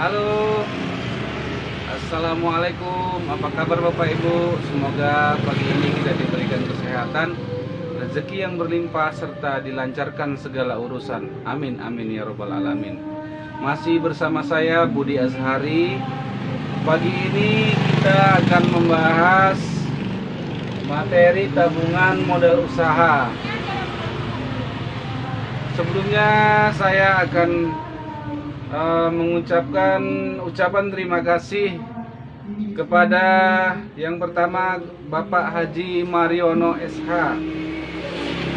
Halo, Assalamualaikum. Apa kabar Bapak Ibu? Semoga pagi ini kita diberikan kesehatan, rezeki yang berlimpah, serta dilancarkan segala urusan. Amin, amin ya robbal alamin. Masih bersama saya Budi Azhari. Pagi ini kita akan membahas materi tabungan modal usaha. Sebelumnya saya akan mengucapkan ucapan terima kasih kepada yang pertama Bapak Haji Mariono SH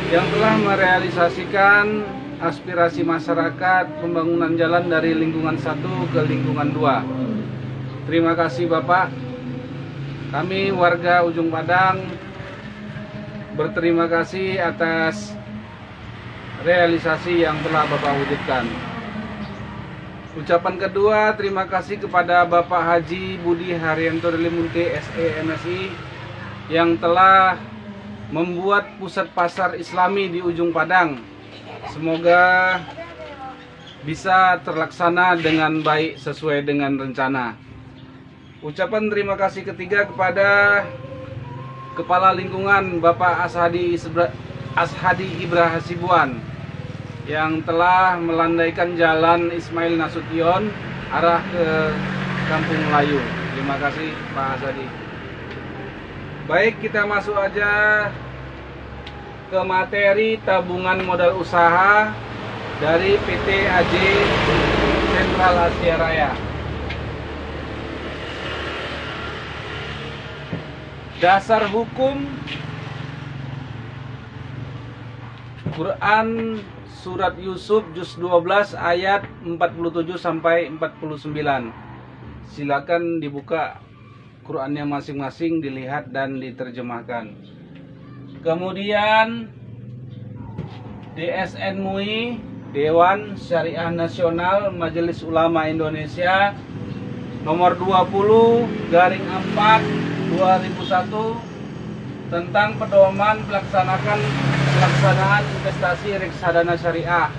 yang telah merealisasikan aspirasi masyarakat pembangunan jalan dari lingkungan 1 ke lingkungan 2. Terima kasih Bapak. Kami warga Ujung Padang berterima kasih atas realisasi yang telah Bapak wujudkan. Ucapan kedua, terima kasih kepada Bapak Haji Budi Haryanto Delimunte SE MSI yang telah membuat pusat pasar Islami di Ujung Padang. Semoga bisa terlaksana dengan baik sesuai dengan rencana. Ucapan terima kasih ketiga kepada Kepala Lingkungan Bapak Ashadi Ibrah Hasibuan yang telah melandaikan jalan Ismail Nasution arah ke Kampung Melayu. Terima kasih Pak Asadi. Baik, kita masuk aja ke materi tabungan modal usaha dari PT AJ Sentral Asia Raya. Dasar hukum Quran Surat Yusuf Juz 12 ayat 47 sampai 49. Silakan dibuka Qurannya masing-masing, dilihat dan diterjemahkan. Kemudian DSN MUI, Dewan Syariah Nasional Majelis Ulama Indonesia, nomor 20/4/2001 tentang pedoman pelaksanaan investasi reksadana syariah.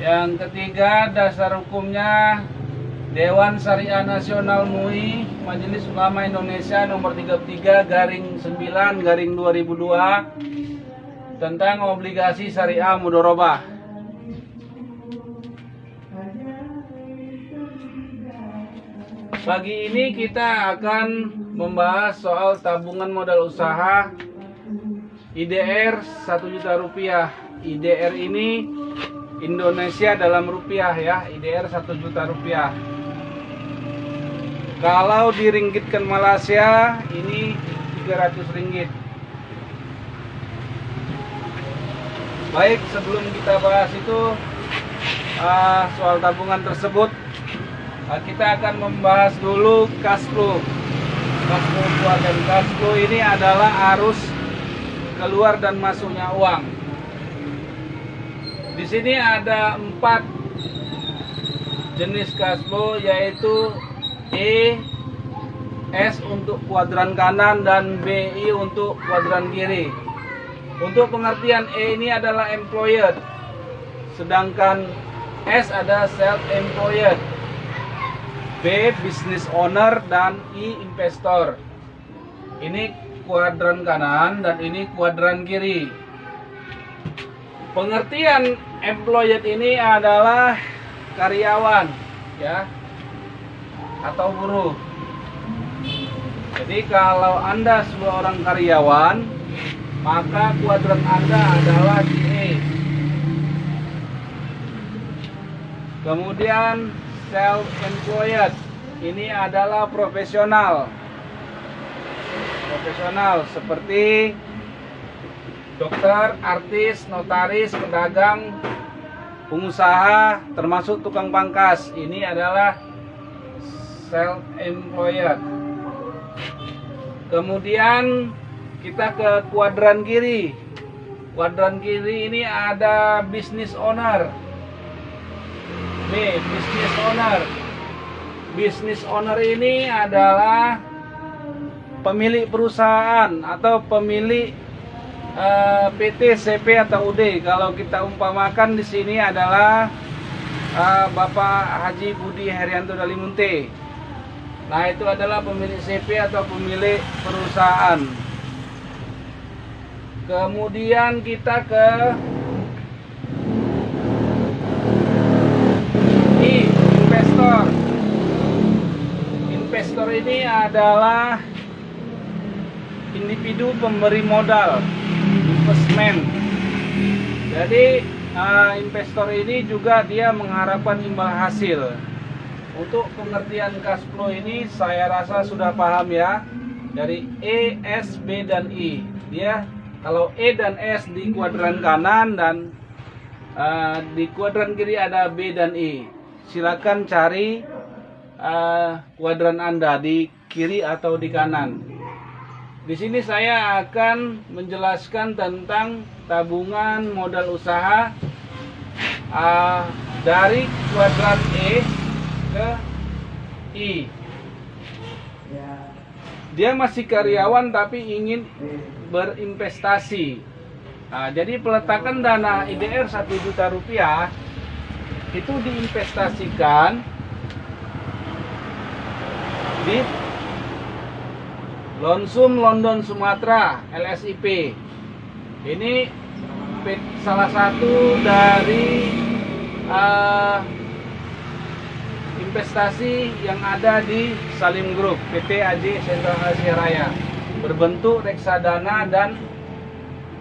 Yang ketiga, dasar hukumnya Dewan Syariah Nasional MUI Majelis Ulama Indonesia nomor 33/9/2002 tentang obligasi syariah mudharabah. Pagi ini kita akan membahas soal tabungan modal usaha IDR 1 juta rupiah. IDR ini Indonesia dalam rupiah ya, IDR 1 juta rupiah. Kalau diringgitkan Malaysia ini 300 ringgit. Baik, sebelum kita bahas itu soal tabungan tersebut, kita akan membahas dulu cash flow. Cash flow keluarga. Cash flow ini adalah arus keluar dan masuknya uang. Di sini ada 4 jenis cash flow, yaitu E, S untuk kuadran kanan dan BI untuk kuadran kiri. Untuk pengertian E ini adalah employed, sedangkan S ada self-employed, B business owner, dan I investor. Ini kuadran kanan dan ini kuadran kiri. Pengertian employed ini adalah karyawan ya, atau buruh. Jadi kalau Anda sebuah orang karyawan, maka kuadran Anda adalah di E. Kemudian self-employed ini adalah profesional seperti dokter, artis, notaris, pedagang, pengusaha, termasuk tukang pangkas. Ini adalah self-employed. Kemudian kita ke kuadran kiri. Kuadran kiri ini ada business owner. B, business owner. Business owner ini adalah pemilik perusahaan atau pemilik PT, CP atau UD. Kalau kita umpamakan di sini adalah Bapak Haji Budi Herianto Dalimunte. Nah, itu adalah pemilik CP atau pemilik perusahaan. Kemudian kita ke investor. Investor ini adalah individu pemberi modal, investment. Jadi investor ini juga dia mengharapkan imbal hasil. Untuk pengertian cash flow ini saya rasa sudah paham ya. Dari E, S, B, dan I. Dia kalau E dan S di kuadran kanan dan di kuadran kiri ada B dan I. Silakan cari kuadran Anda di kiri atau di kanan. Di sini saya akan menjelaskan tentang tabungan modal usaha dari kuadran E ke I. Dia masih karyawan tapi ingin berinvestasi. Jadi peletakan dana IDR 1 juta rupiah itu diinvestasikan di Lonsum London Sumatera LSIP. Ini salah satu dari investasi yang ada di Salim Group PT AJ Sentral Asia Raya, berbentuk reksadana dan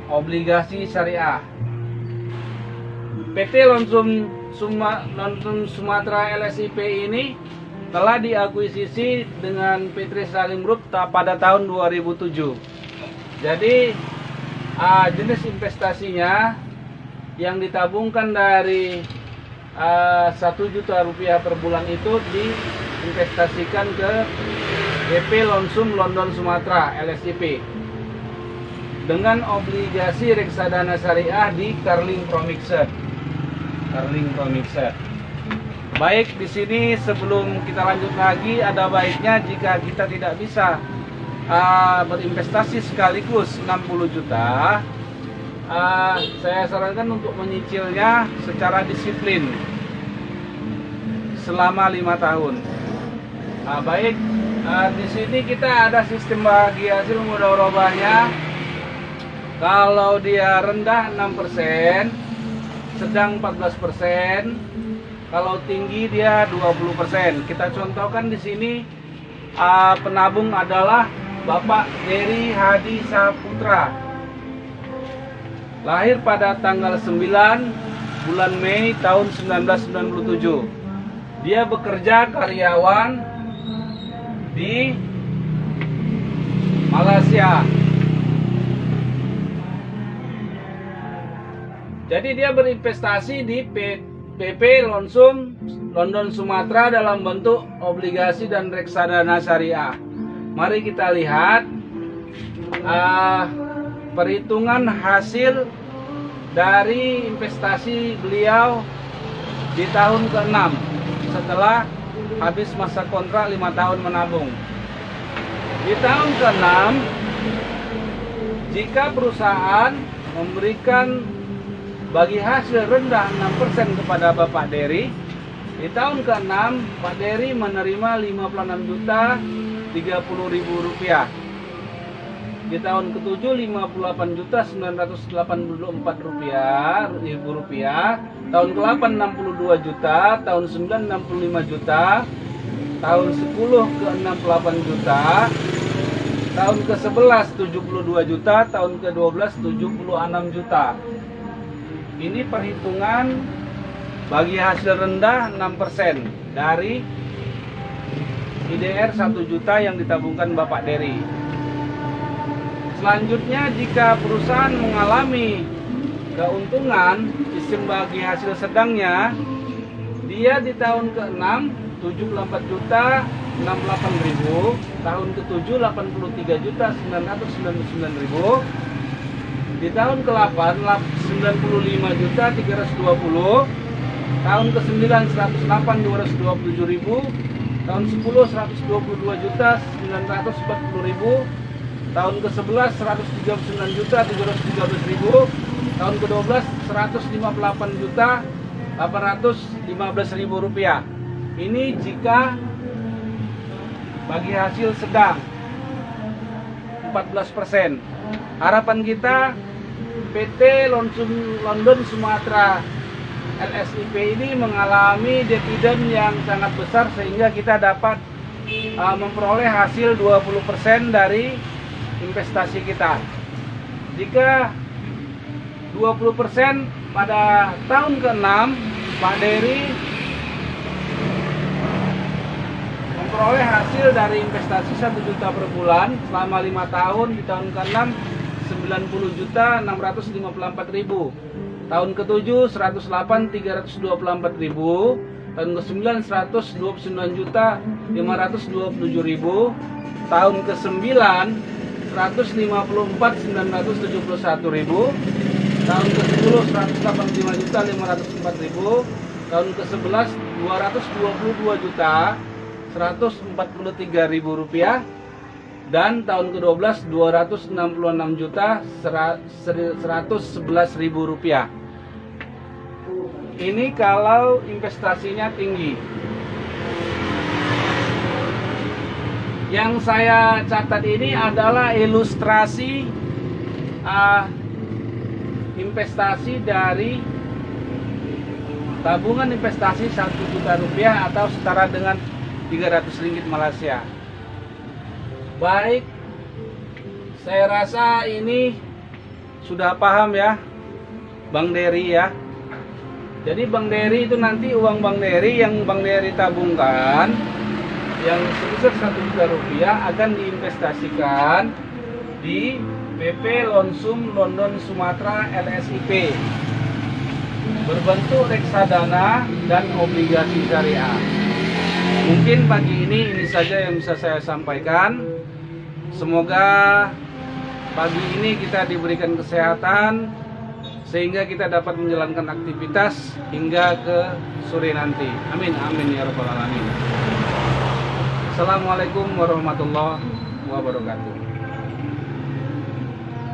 obligasi syariah. PT Lonsum Sumatera LSIP ini telah diakuisisi dengan PT Salim Group pada tahun 2007. Jadi jenis investasinya yang ditabungkan dari 1 juta rupiah per bulan itu diinvestasikan ke BP Lonsum London Sumatera LSIP dengan obligasi reksadana syariah di Carling Promixed. Baik, di sini sebelum kita lanjut lagi, ada baiknya jika kita tidak bisa berinvestasi sekaligus 60 juta, saya sarankan untuk menyicilnya secara disiplin selama 5 tahun. Baik, di sini kita ada sistem bagi hasil mudharabahnya. Kalau dia rendah 6%, sedang 14%, kalau tinggi dia 20%. Kita contohkan di sini penabung adalah Bapak Dery Hadi Saputra. Lahir pada tanggal 9 bulan Mei tahun 1997. Dia bekerja karyawan di Malaysia. Jadi dia berinvestasi di PP Lonsum London Sumatera dalam bentuk obligasi dan reksadana syariah. Mari kita lihat perhitungan hasil dari investasi beliau di tahun ke-6 setelah habis masa kontrak 5 tahun menabung. Di tahun ke-6, jika perusahaan memberikan bagi hasil rendah 6% kepada Bapak Dery, di tahun ke-6 Pak Dery menerima 56 juta 30 ribu rupiah. Di tahun ke-7 58 juta 984 ribu rupiah. Tahun ke-8 62 juta, tahun 9 65 juta, tahun 10 ke 68 juta, tahun ke-11 72 juta, tahun ke-12 76 juta. Ini perhitungan bagi hasil rendah 6% dari IDR 1 juta yang ditabungkan Bapak Dery. Selanjutnya, jika perusahaan mengalami keuntungan, sistem bagi hasil sedangnya, dia di tahun ke-6 74 juta 68 ribu, tahun ke-7 83 juta 999 ribu, di tahun ke-8 95 juta 320, tahun ke-9 108 227 ribu, tahun 10 122 juta 940 ribu, tahun ke-11 139 juta 713 ribu, tahun ke-12 158 juta 815.000 rupiah. Ini jika bagi hasil sedang 14%. Harapan kita PT London Sumatera LSIP ini mengalami dividen yang sangat besar sehingga kita dapat memperoleh hasil 20% dari investasi kita. Jika 20% pada tahun ke-6 Pak Dery memperoleh hasil dari investasi 1 juta per bulan selama 5 tahun. Di tahun ke-6 90.654.000, tahun ke-7 108.324.000, tahun ke-9 129.527.000, tahun ke-9 154.971.000, tahun ke-10 185.504.000, tahun ke-11 222.143.000 rupiah, dan tahun ke-12 266.111.000 rupiah. Ini kalau investasinya tinggi. Yang saya catat ini adalah ilustrasi investasi dari tabungan investasi 1 juta rupiah atau setara dengan 300 ringgit Malaysia. Baik, saya rasa ini sudah paham ya Bang Dery ya. Jadi Bang Dery itu nanti uang Bang Dery yang Bang Dery tabungkan yang sebesar 1 juta rupiah akan diinvestasikan di PP Lonsum London Sumatera LSIP berbentuk reksadana dan obligasi syariah. Mungkin pagi ini saja yang bisa saya sampaikan. Semoga pagi ini kita diberikan kesehatan sehingga kita dapat menjalankan aktivitas hingga ke sore nanti. Amin amin ya rabbal alamin. Assalamualaikum warahmatullahi wabarakatuh.